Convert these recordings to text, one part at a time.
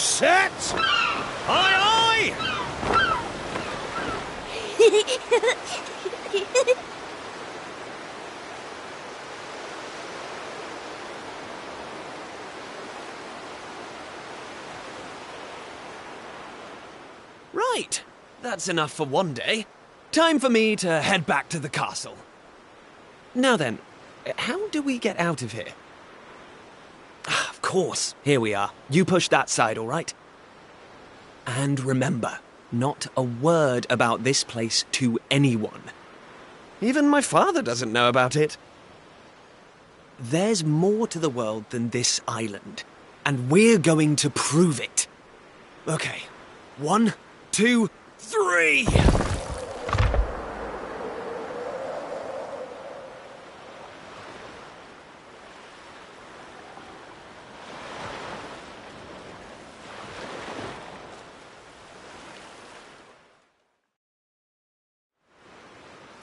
set! Aye, aye! Right, that's enough for one day. Time for me to head back to the castle. Now then, how do we get out of here? Ah, of course, here we are. You push that side, all right? And remember, not a word about this place to anyone. Even my father doesn't know about it. There's more to the world than this island, and we're going to prove it. Okay, 1, 2, 3!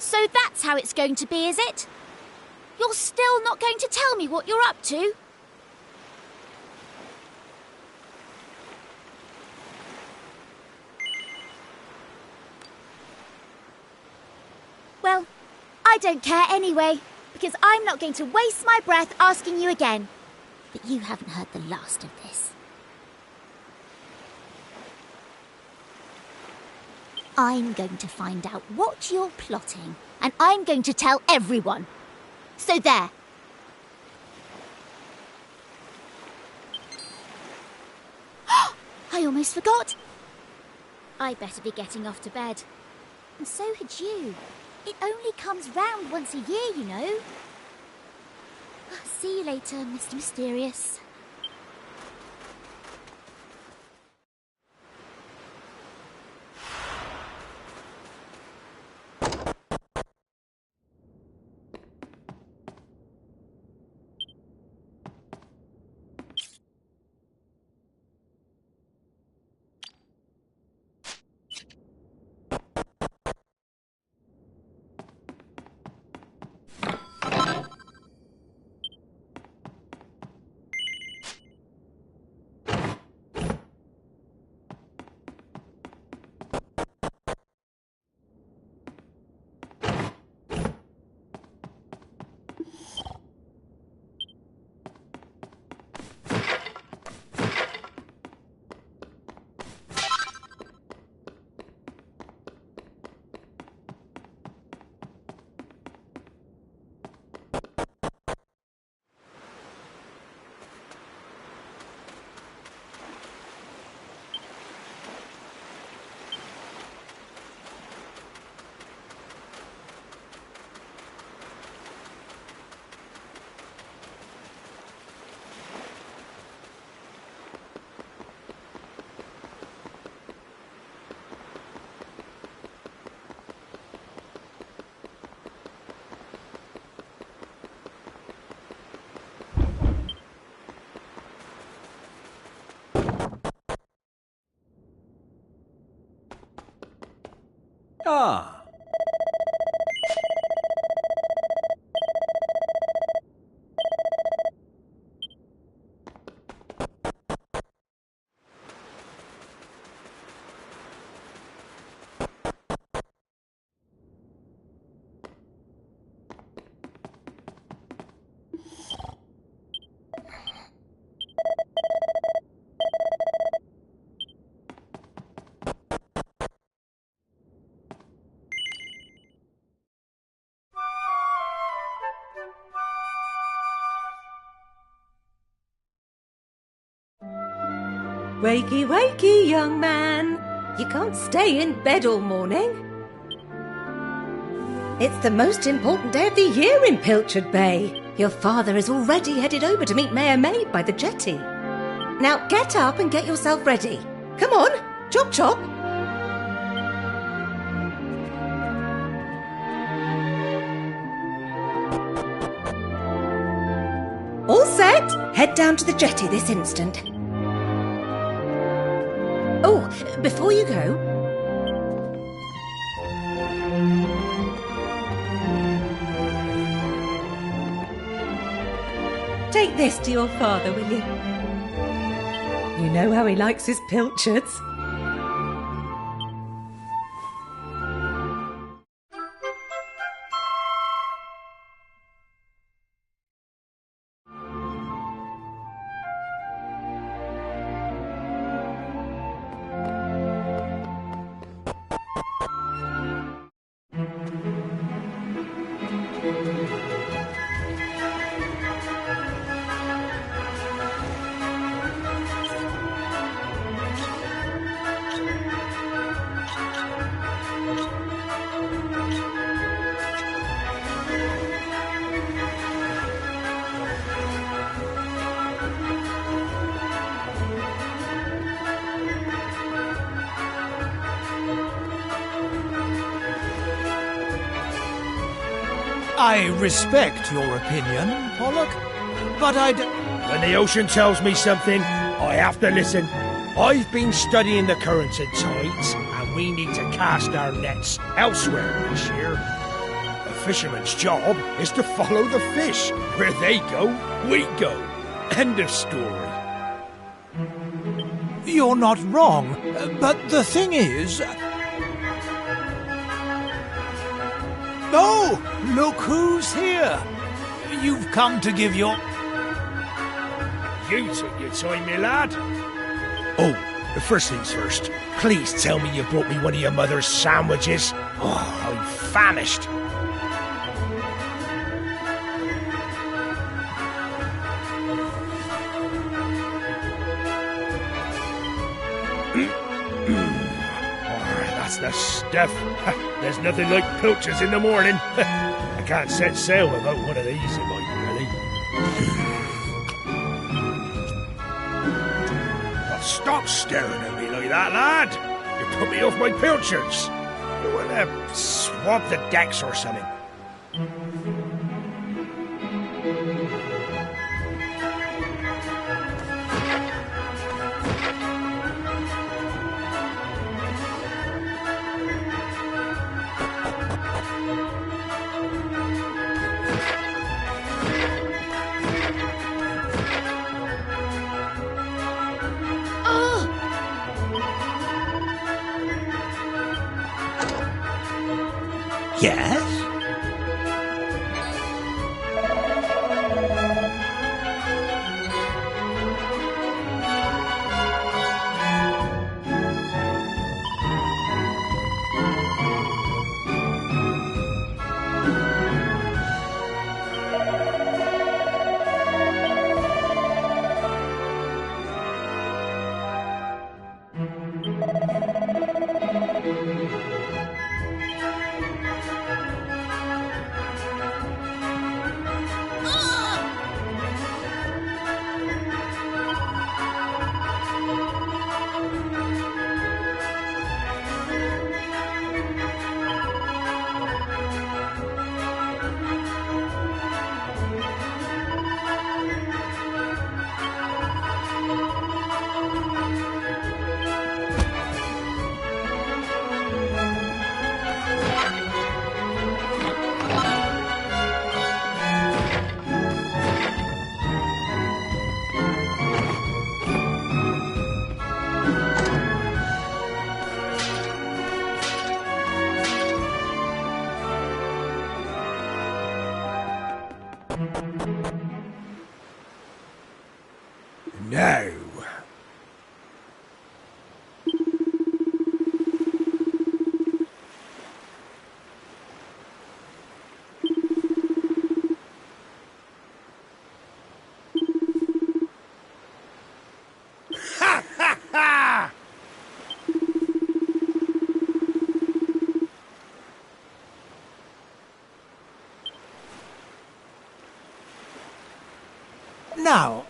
So that's how it's going to be, is it? You're still not going to tell me what you're up to? Well, I don't care anyway, because I'm not going to waste my breath asking you again. But you haven't heard the last of this. I'm going to find out what you're plotting, and I'm going to tell everyone. So there. I almost forgot. I better be getting off to bed. And so had you. It only comes round once a year, you know. See you later, Mr. Mysterious. Ah. Wakey, wakey, young man. You can't stay in bed all morning. It's the most important day of the year in Pilchard Bay. Your father is already headed over to meet Mayor Maid by the jetty. Now get up and get yourself ready. Come on, chop chop. All set? Head down to the jetty this instant. Oh, before you go... take this to your father, will you? You know how he likes his pilchards. I respect your opinion, Pollock, but When the ocean tells me something, I have to listen. I've been studying the currents and tides, and we need to cast our nets elsewhere this year. A fisherman's job is to follow the fish. Where they go, we go. End of story. You're not wrong, but the thing is... Oh, look who's here. You've come to give your... You took your time, my lad. Oh, the first things first. Please tell me you brought me one of your mother's sandwiches. Oh, I'm famished. That's the stuff. There's nothing like pilchards in the morning. I can't set sail without one of these in my belly. Oh, stop staring at me like that, lad. You put me off my pilchards. You want to swab the decks or something? Yes? No. Ha ha ha! Now...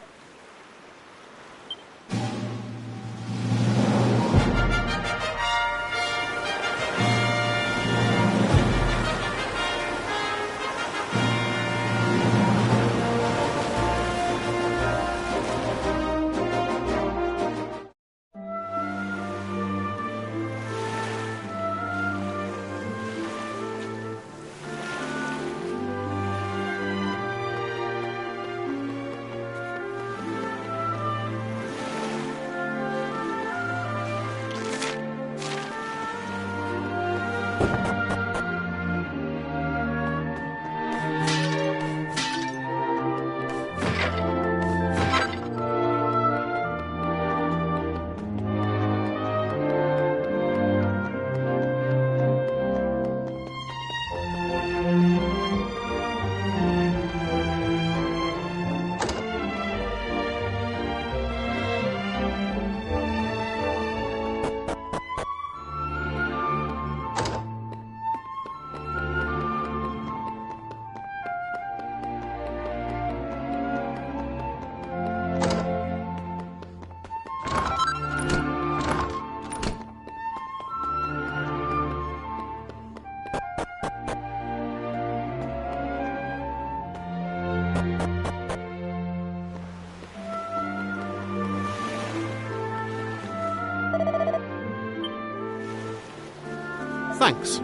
Thanks.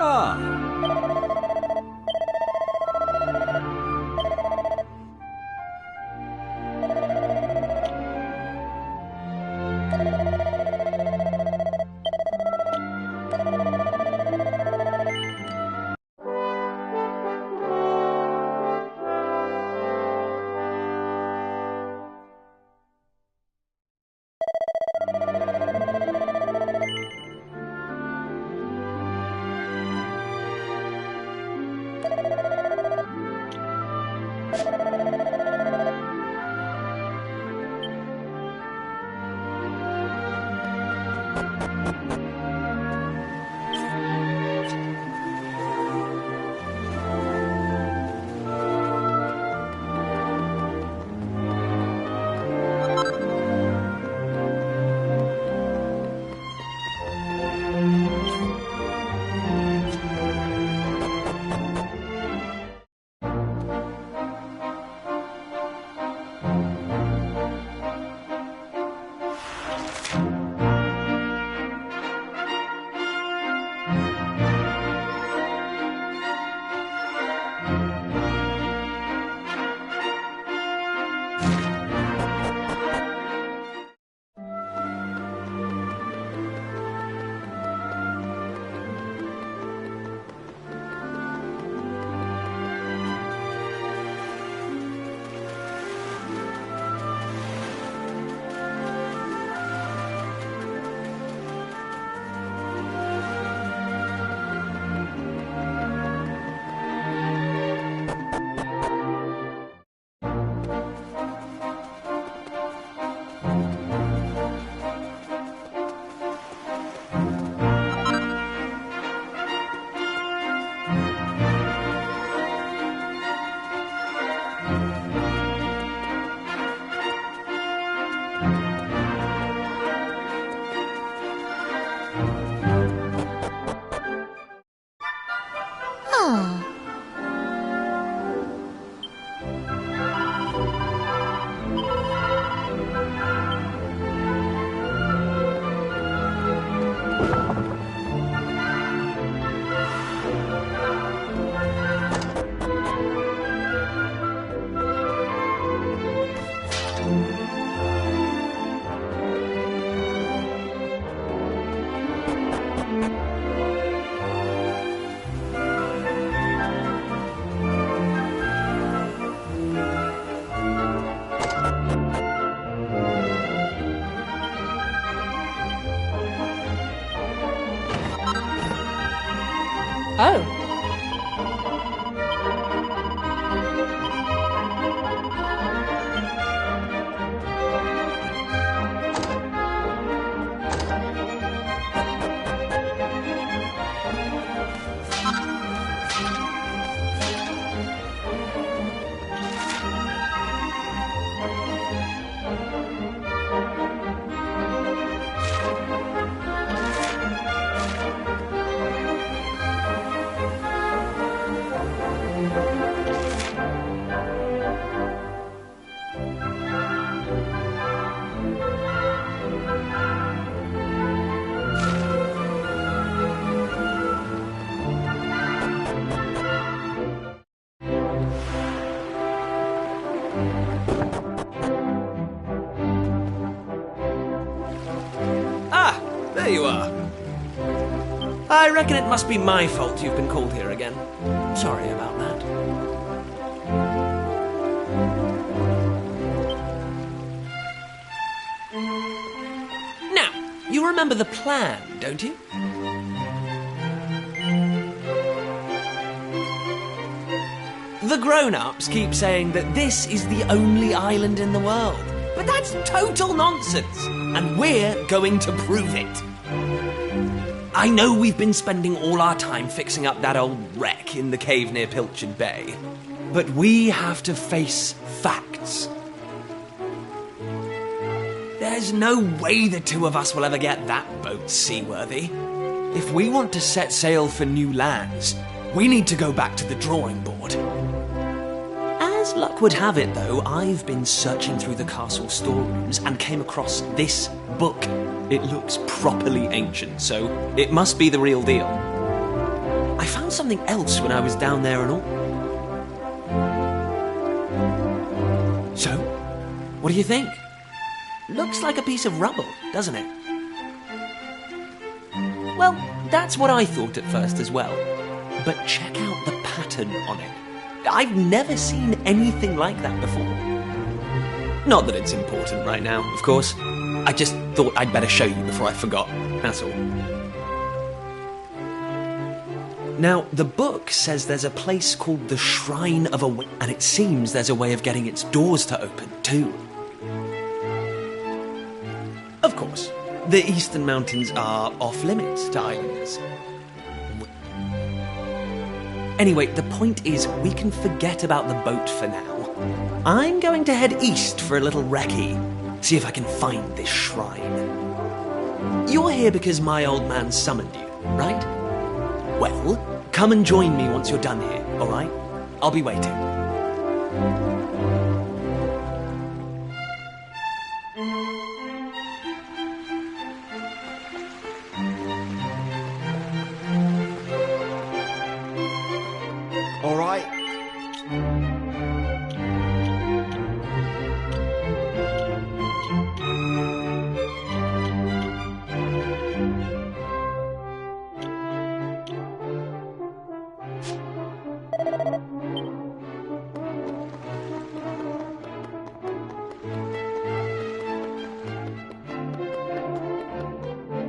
Oh. There you are. I reckon it must be my fault you've been called here again. Sorry about that. You remember the plan, don't you? The grown-ups keep saying that this is the only island in the world. But that's total nonsense, and we're going to prove it. I know we've been spending all our time fixing up that old wreck in the cave near Pilchard Bay, but we have to face facts. There's no way the two of us will ever get that boat seaworthy. If we want to set sail for new lands, we need to go back to the drawing board. As luck would have it, though, I've been searching through the castle storerooms and came across this book. It looks properly ancient, so it must be the real deal. I found something else when I was down there and all. So, what do you think? Looks like a piece of rubble, doesn't it? Well, that's what I thought at first as well. But check out the pattern on it. I've never seen anything like that before. Not that it's important right now, of course. I just thought I'd better show you before I forgot, that's all. Now, the book says there's a place called the Shrine of and it seems there's a way of getting its doors to open, too. Of course, the Eastern Mountains are off-limits to islanders. Anyway, the point is, we can forget about the boat for now. I'm going to head east for a little recce, see if I can find this shrine. You're here because my old man summoned you, right? Well, come and join me once you're done here, all right? I'll be waiting. All right.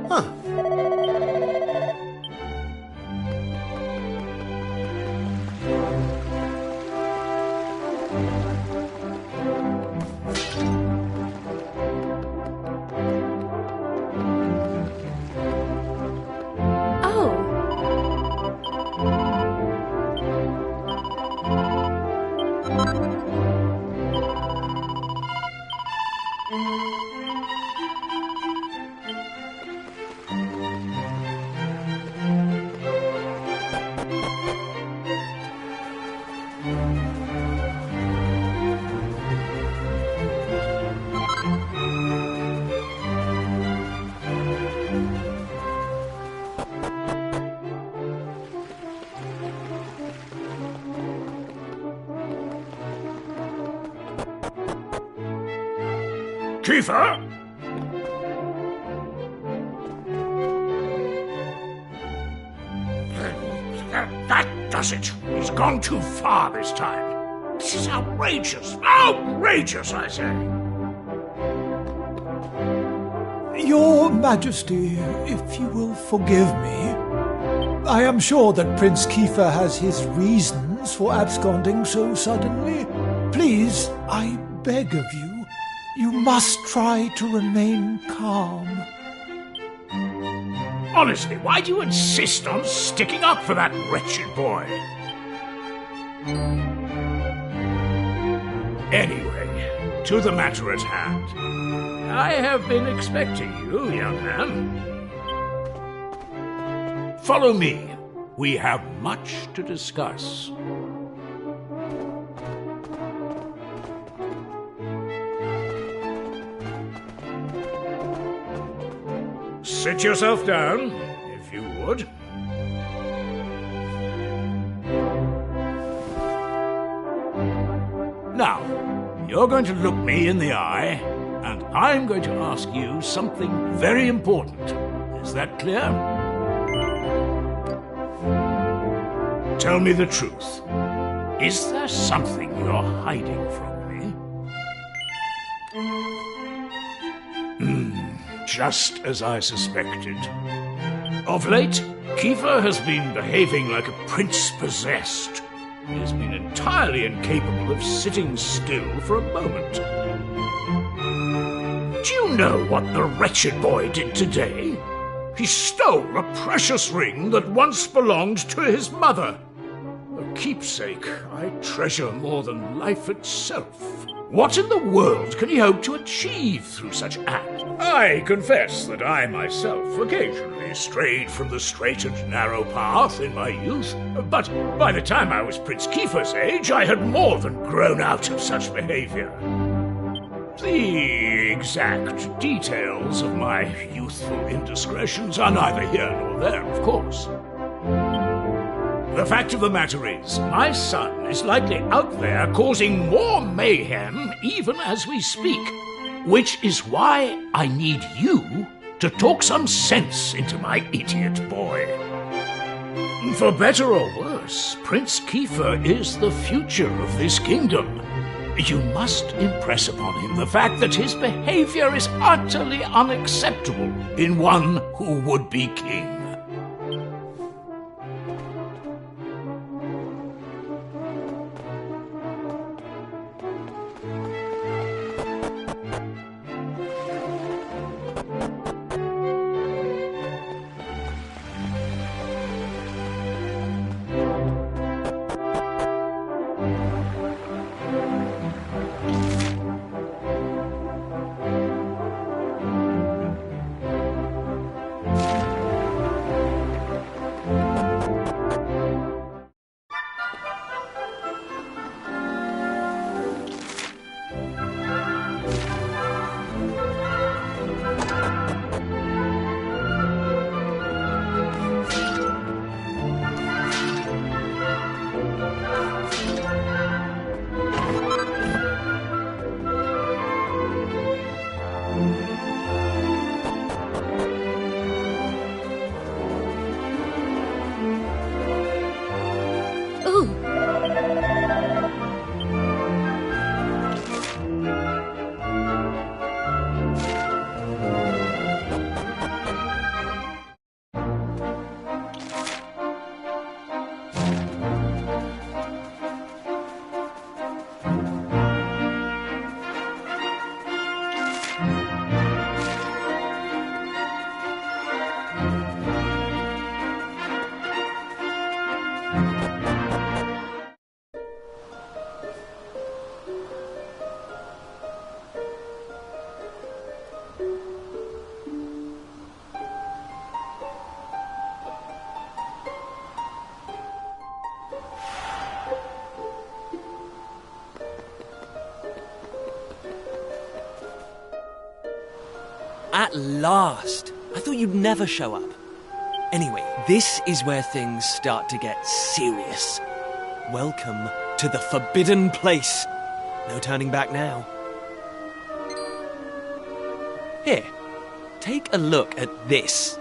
Huh. Kiefer? That does it. He's gone too far this time. This is outrageous. Outrageous, I say. Your Majesty, if you will forgive me, I am sure that Prince Kiefer has his reasons for absconding so suddenly. Please, I beg of you, you must try to remain calm. Honestly, why do you insist on sticking up for that wretched boy? Anyway, to the matter at hand. I have been expecting you, young man. Follow me. We have much to discuss. Sit yourself down, if you would. Now, you're going to look me in the eye, and I'm going to ask you something very important. Is that clear? Tell me the truth. Is there something you're hiding from me? Just as I suspected. Of late, Kiefer has been behaving like a prince possessed. He has been entirely incapable of sitting still for a moment. Do you know what the wretched boy did today? He stole a precious ring that once belonged to his mother. A keepsake I treasure more than life itself. What in the world can he hope to achieve through such act? I confess that I myself occasionally strayed from the straight and narrow path in my youth, but by the time I was Prince Kiefer's age, I had more than grown out of such behavior. The exact details of my youthful indiscretions are neither here nor there, of course. The fact of the matter is, my son is likely out there causing more mayhem even as we speak, which is why I need you to talk some sense into my idiot boy. For better or worse, Prince Kiefer is the future of this kingdom. You must impress upon him the fact that his behavior is utterly unacceptable in one who would be king. At last! I thought you'd never show up. Anyway, this is where things start to get serious. Welcome to the forbidden place. No turning back now. Here, take a look at this.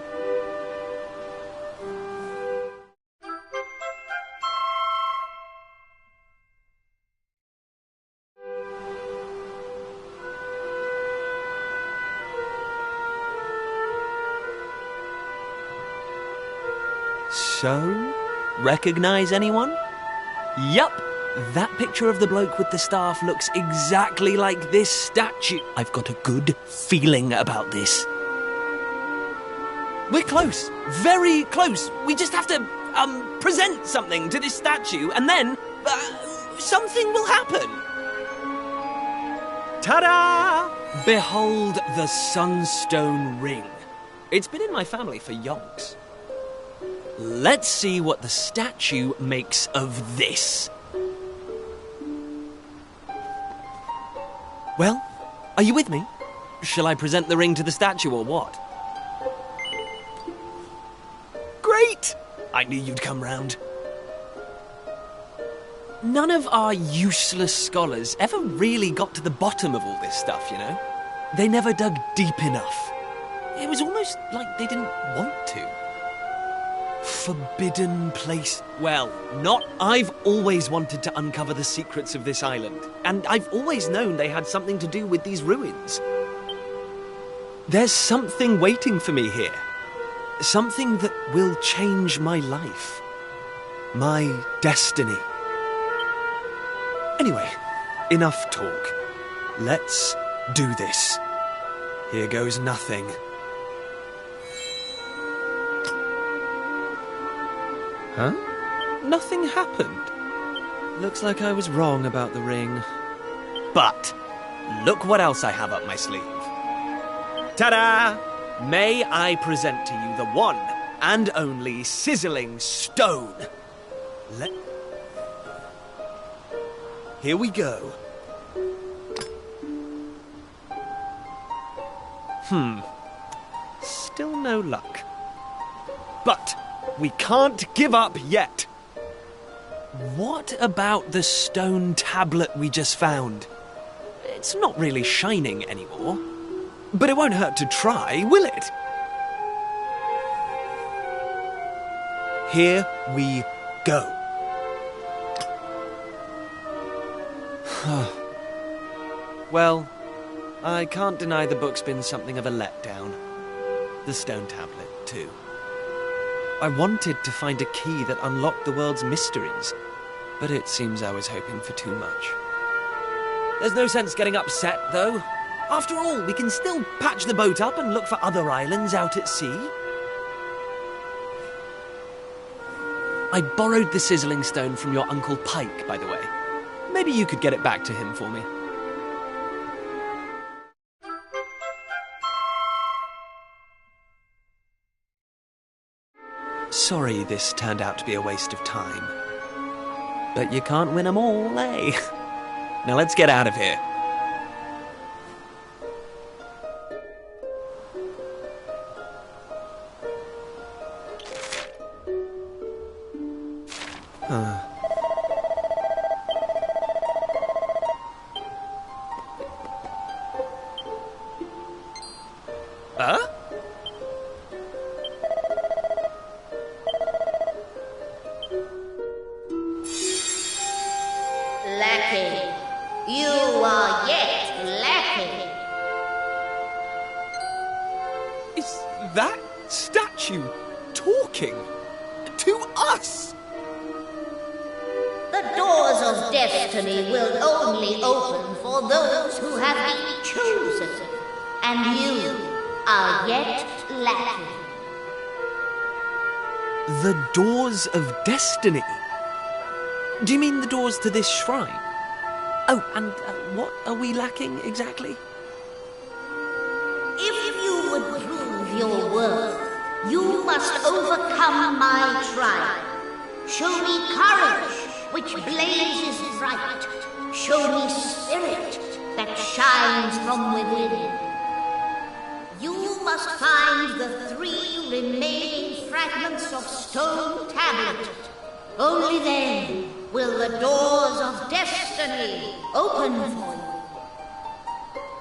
So, recognize anyone? Yup, that picture of the bloke with the staff looks exactly like this statue. I've got a good feeling about this. We're close, very close. We just have to, present something to this statue and then, something will happen. Ta-da! Behold the Sunstone Ring. It's been in my family for yonks. Let's see what the statue makes of this. Well, are you with me? Shall I present the ring to the statue or what? Great! I knew you'd come round. None of our useless scholars ever really got to the bottom of all this stuff, you know? They never dug deep enough. It was almost like they didn't want to. Forbidden place. Well, not. I've always wanted to uncover the secrets of this island, and I've always known they had something to do with these ruins. There's something waiting for me here. Something that will change my life. My destiny. Anyway, enough talk. Let's do this. Here goes nothing. Huh? Nothing happened. Looks like I was wrong about the ring. But look what else I have up my sleeve. Ta-da! May I present to you the one and only sizzling stone. Here we go. Still no luck. But we can't give up yet. What about the stone tablet we just found? It's not really shining anymore. But it won't hurt to try, will it? Here we go. Well, I can't deny the book's been something of a letdown. The stone tablet, too. I wanted to find a key that unlocked the world's mysteries, but it seems I was hoping for too much. There's no sense getting upset, though. After all, we can still patch the boat up and look for other islands out at sea. I borrowed the sizzling stone from your Uncle Pike, by the way. Maybe you could get it back to him for me. Sorry this turned out to be a waste of time. But you can't win 'em all, eh? Now let's get out of here. Huh? Lacking. You are yet lacking. Is that statue talking to us? The doors of destiny will only open for those who have been chosen, and you are yet lacking. The doors of destiny? Do you mean the doors to this shrine? Oh, and what are we lacking exactly? If you would prove your worth, you must overcome my trial. Show me courage, which blazes bright. Show me spirit that shines from within. You must find the 3 remaining fragments of stone tablet. Only then will the doors of destiny open for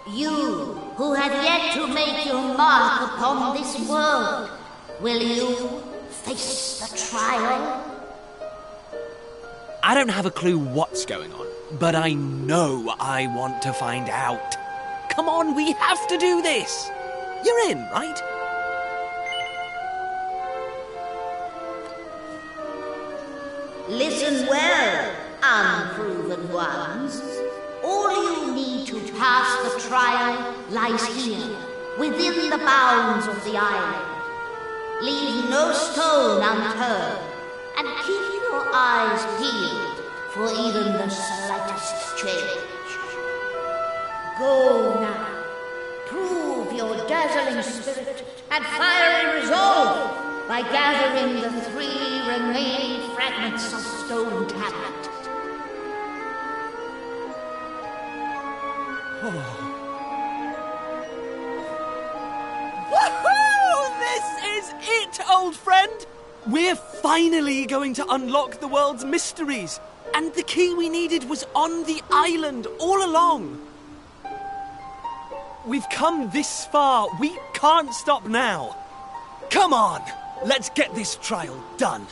you. You who have yet to make your mark upon this world, will you face the trial? I don't have a clue what's going on, but I know I want to find out. Come on, we have to do this. You're in, right? Listen well, unproven ones. All you need to pass the trial lies here, within the bounds of the island. Leave no stone unturned, and keep your eyes peeled for even the slightest change. Go now. Prove your dazzling spirit and fiery resolve by gathering the 3 remaining fragments of stone tablet. Woohoo! This is it, old friend! We're finally going to unlock the world's mysteries. And the key we needed was on the island all along. We've come this far. We can't stop now. Come on, let's get this trial done.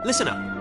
Listen up.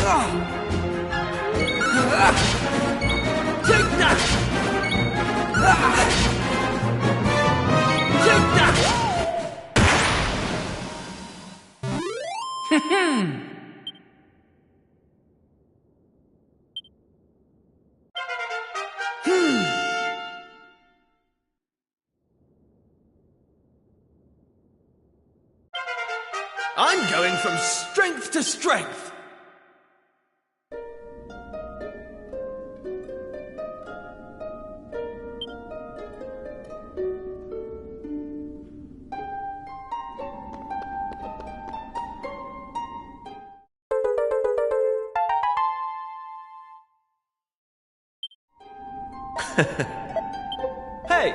Take that! Take that! I'm going from strength to strength. Hey!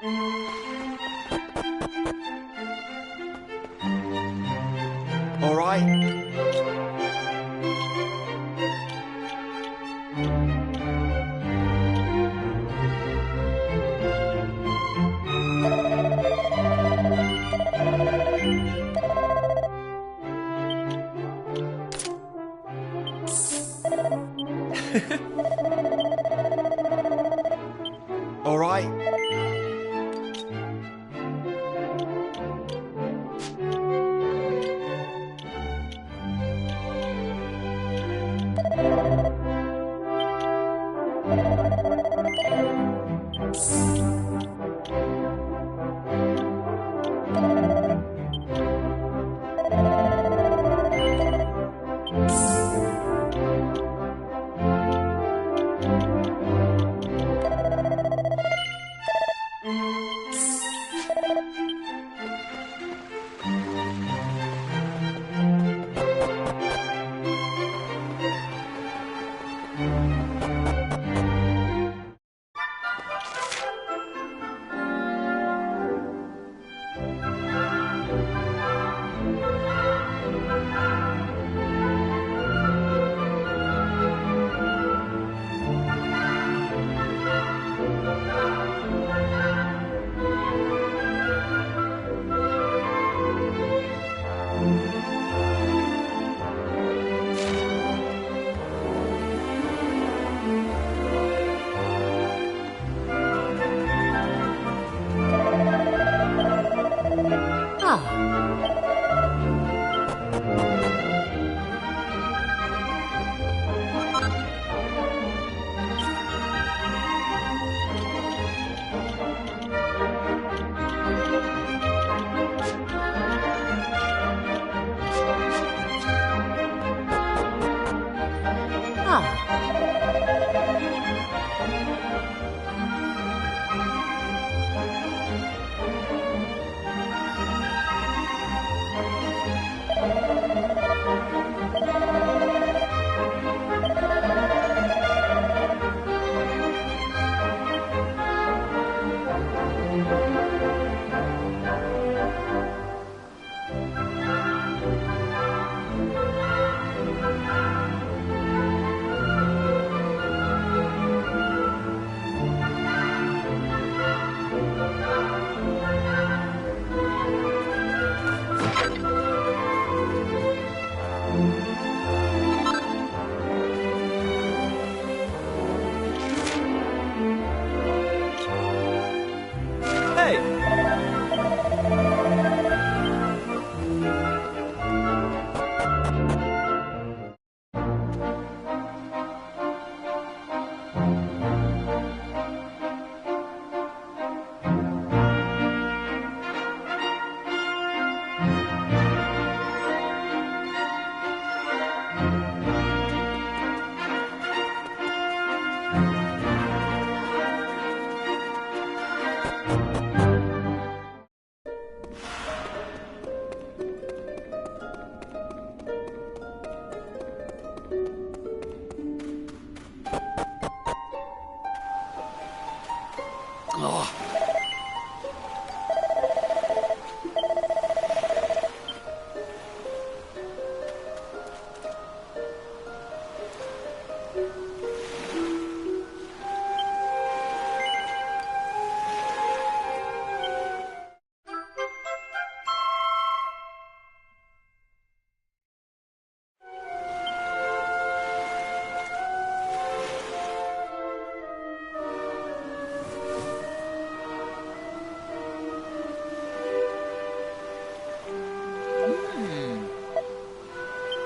All right. All right.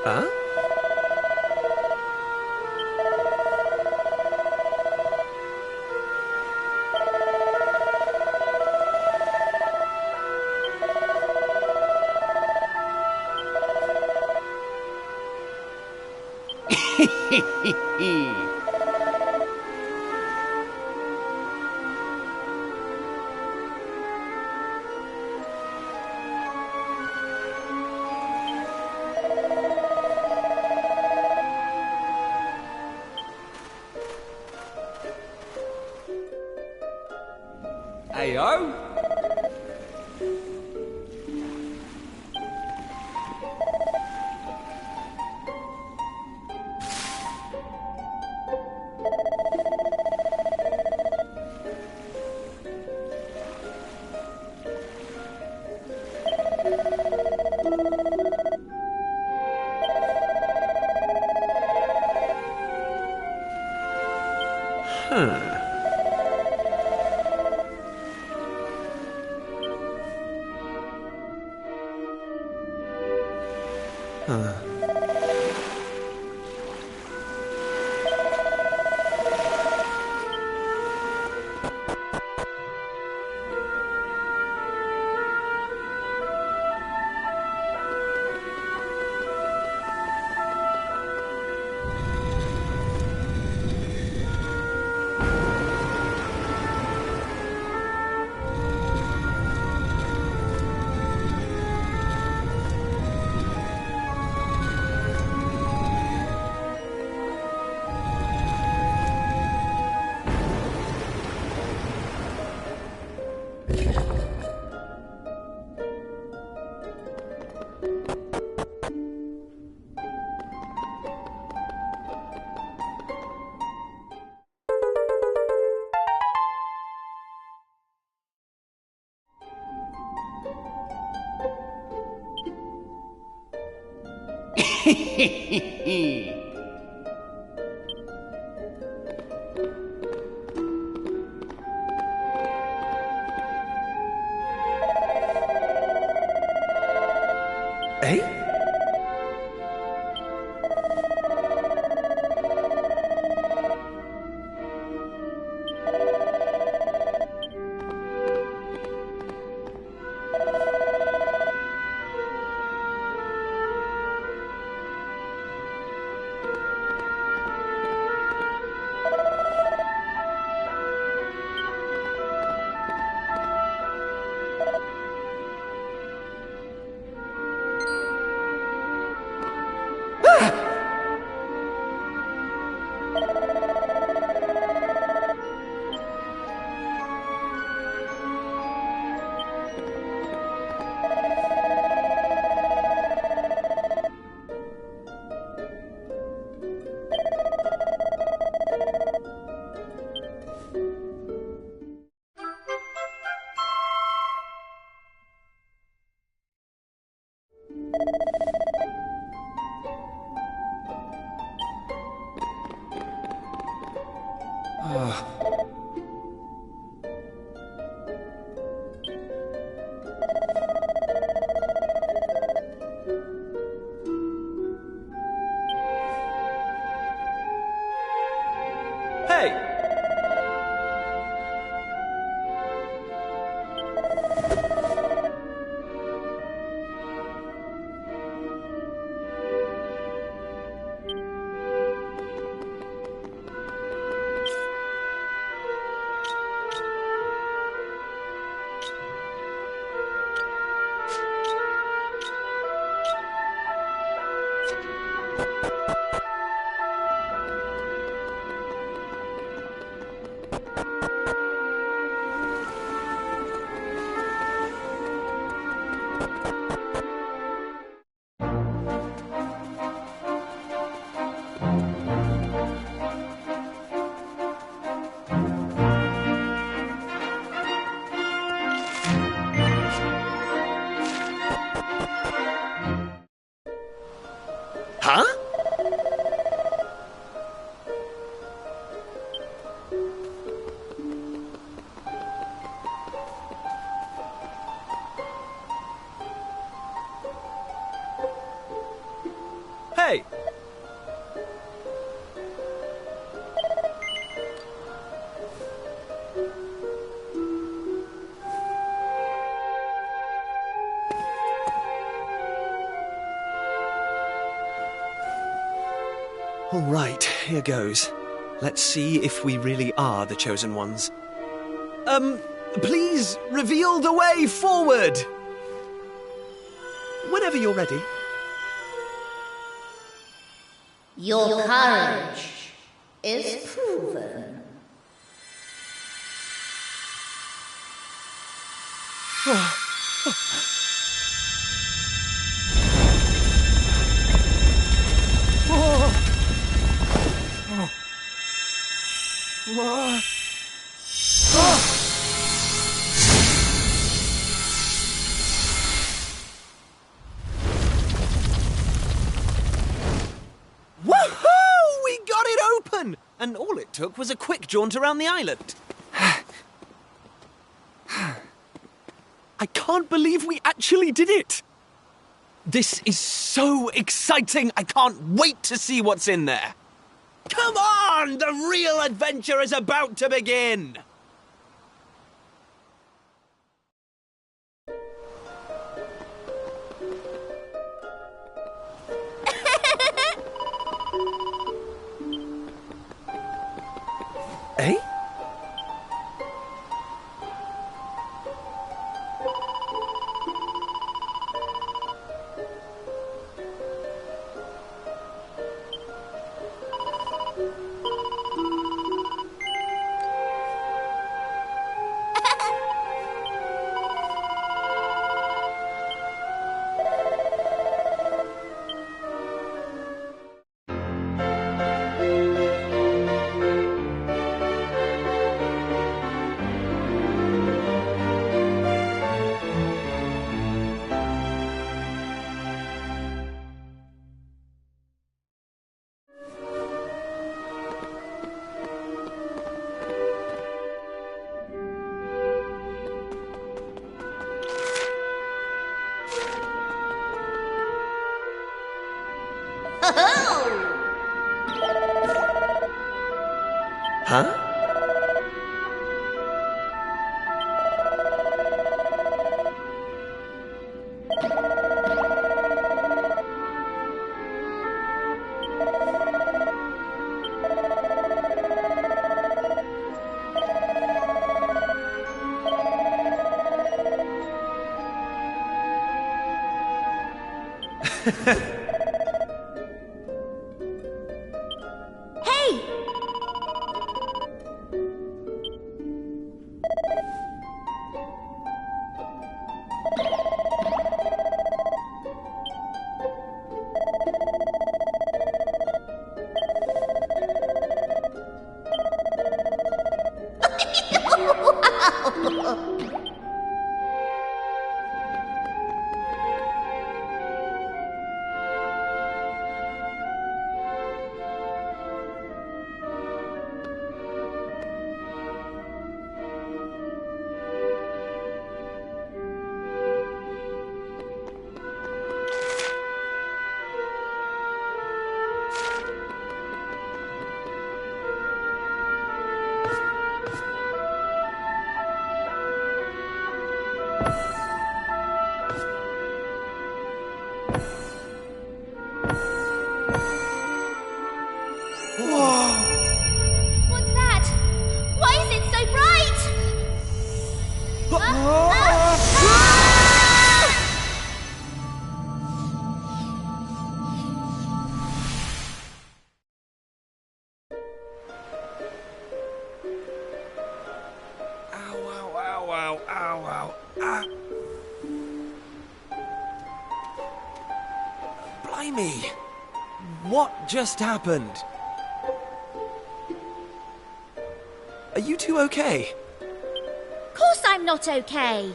Huh? Ayo? Eh? Hey! Huh? Hey! All right, here goes. Let's see if we really are the chosen ones. Please reveal the way forward! Whenever you're ready. Your courage is proven. Woohoo! We got it open! And all it took was a quick jaunt around the island. I can't believe we actually did it! This is so exciting! I can't wait to see what's in there! Come on! The real adventure is about to begin! Eh? Huh? Hey! What's that? Why is it so bright? Blimey! What just happened? Are you two okay? Of course I'm not okay.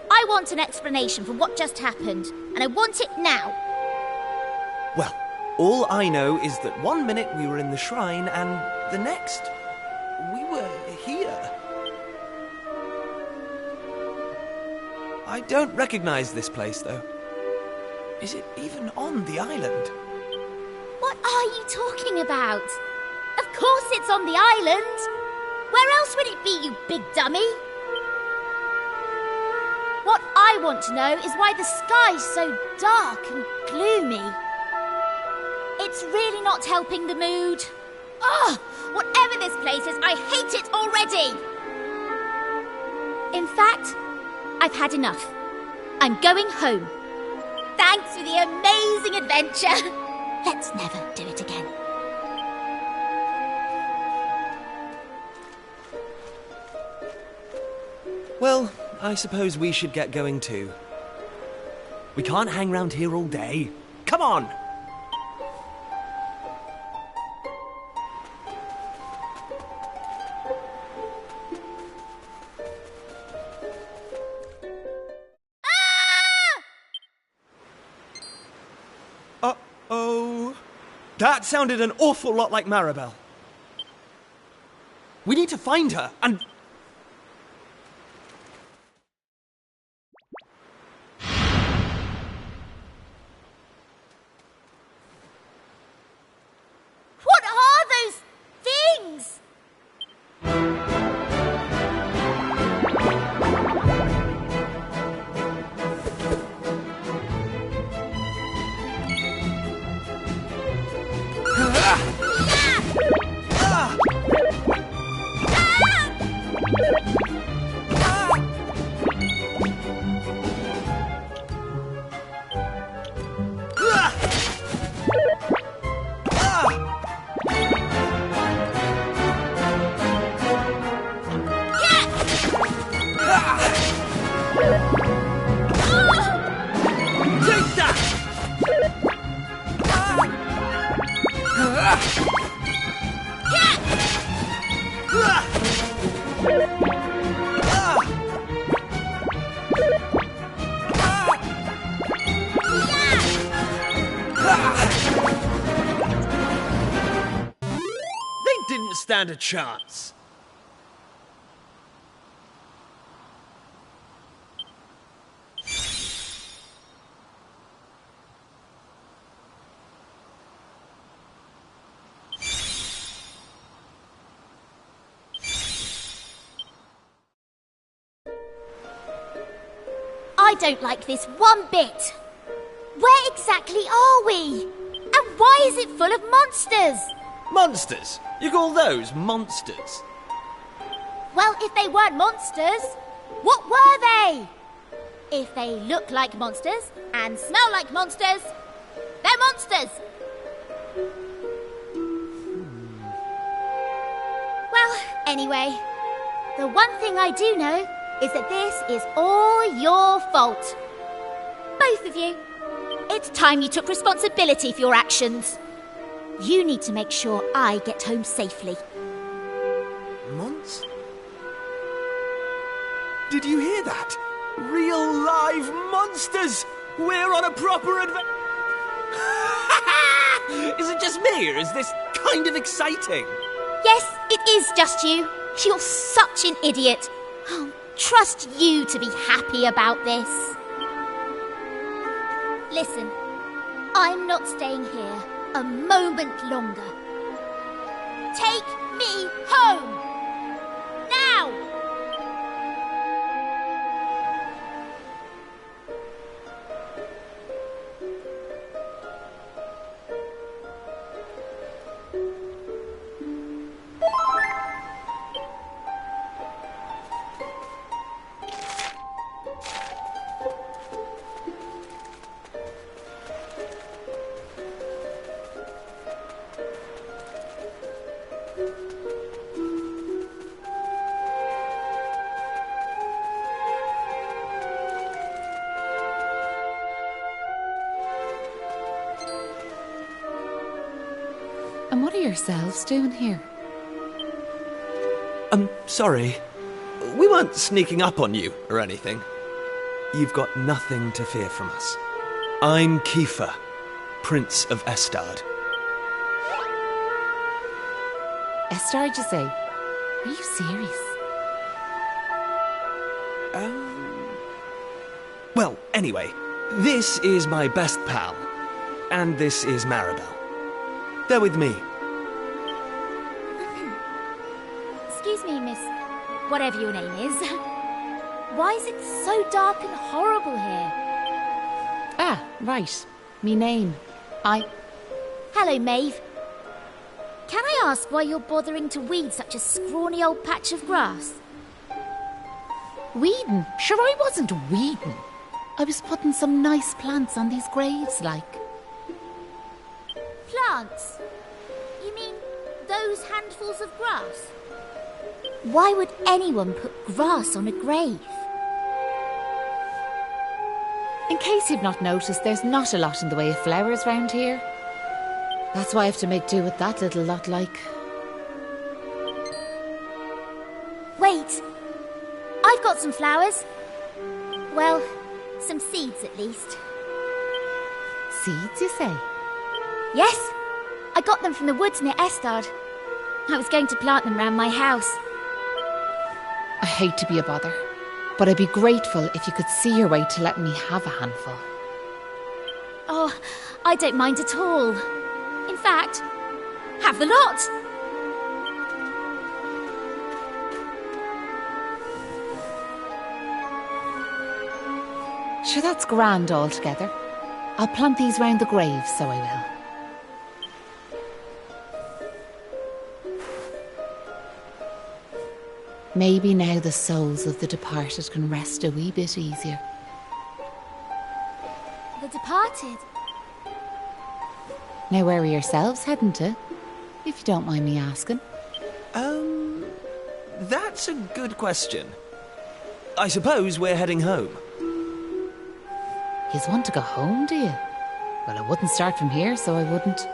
I want an explanation for what just happened, and I want it now. Well, all I know is that one minute we were in the shrine and the next we were here. I don't recognize this place, though. Is it even on the island? What are you talking about? Of course it's on the island. Where else would it be, you big dummy? What I want to know is why the sky's so dark and gloomy. It's really not helping the mood. Ugh! Whatever this place is, I hate it already! In fact, I've had enough. I'm going home. Thanks for the amazing adventure. Let's never do it again. Well, I suppose we should get going too. We can't hang around here all day. Come on! Uh-oh. That sounded an awful lot like Maribel. We need to find her and... What are those things? They didn't stand a chance. I don't like this one bit. Where exactly are we? And why is it full of monsters? Monsters? You call those monsters? Well, if they weren't monsters, what were they? If they look like monsters and smell like monsters, they're monsters. Well, anyway, the one thing I do know is that this is all your fault. Both of you. It's time you took responsibility for your actions. You need to make sure I get home safely. Monsters? Did you hear that? Real live monsters! We're on a proper adventure! Is it just me, or is this kind of exciting? Yes, it is just you. You're such an idiot. I'll trust you to be happy about this. Listen, I'm not staying here a moment longer. Take me home! Now! And what are yourselves doing here? I'm sorry. We weren't sneaking up on you or anything. You've got nothing to fear from us. I'm Kiefer, Prince of Estard. Estard, you say? Are you serious? Well, anyway, this is my best pal. And this is Maribel. They're with me. Excuse me, miss, whatever your name is. Why is it so dark and horrible here? Ah, right. Me name. Hello, Maeve. Can I ask why you're bothering to weed such a scrawny old patch of grass? Weeding? Sure, I wasn't weeding. I was putting some nice plants on these graves, like. Plants? You mean those handfuls of grass? Why would anyone put grass on a grave? In case you've not noticed, there's not a lot in the way of flowers round here. That's why I have to make do with that little lot, like. Wait! I've got some flowers. Well, some seeds at least. Seeds, you say? Yes, I got them from the woods near Estard. I was going to plant them round my house. I hate to be a bother, but I'd be grateful if you could see your way to letting me have a handful. Oh, I don't mind at all. In fact, have the lot. Sure, that's grand altogether. I'll plant these round the grave, so I will. Maybe now the souls of the departed can rest a wee bit easier. The departed? Now where are yourselves heading to? If you don't mind me asking. That's a good question. I suppose we're heading home. Yous want to go home, do you? Well, I wouldn't start from here, so I wouldn't.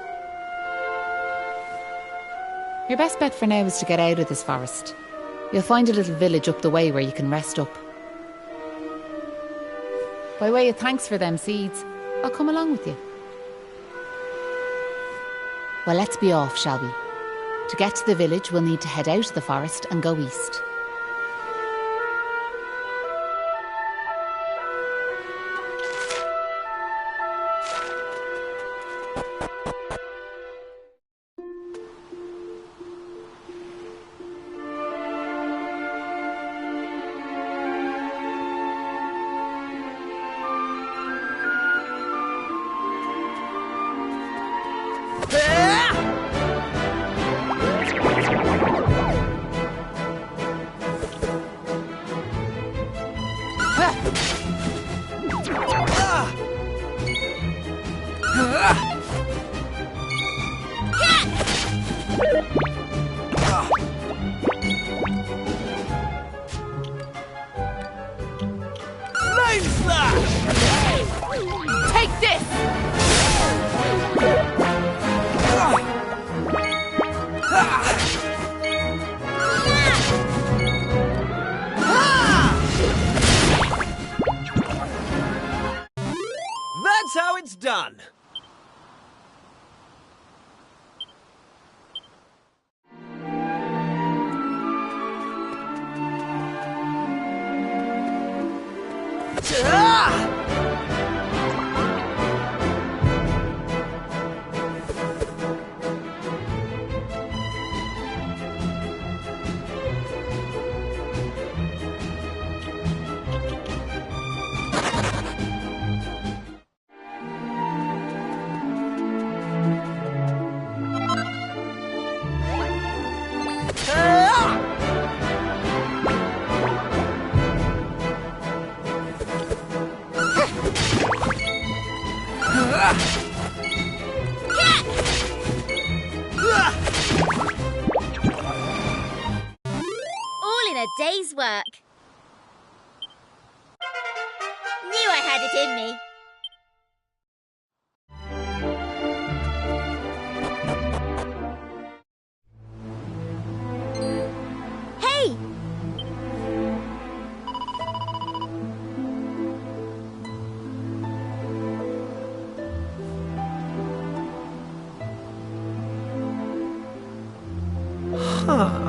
Your best bet for now is to get out of this forest. You'll find a little village up the way where you can rest up. By way of thanks for them seeds, I'll come along with you. Well, let's be off, shall we? To get to the village, we'll need to head out of the forest and go east. Take this! That's how it's done. All in a day's work. Knew I had it in me. Hey! Huh.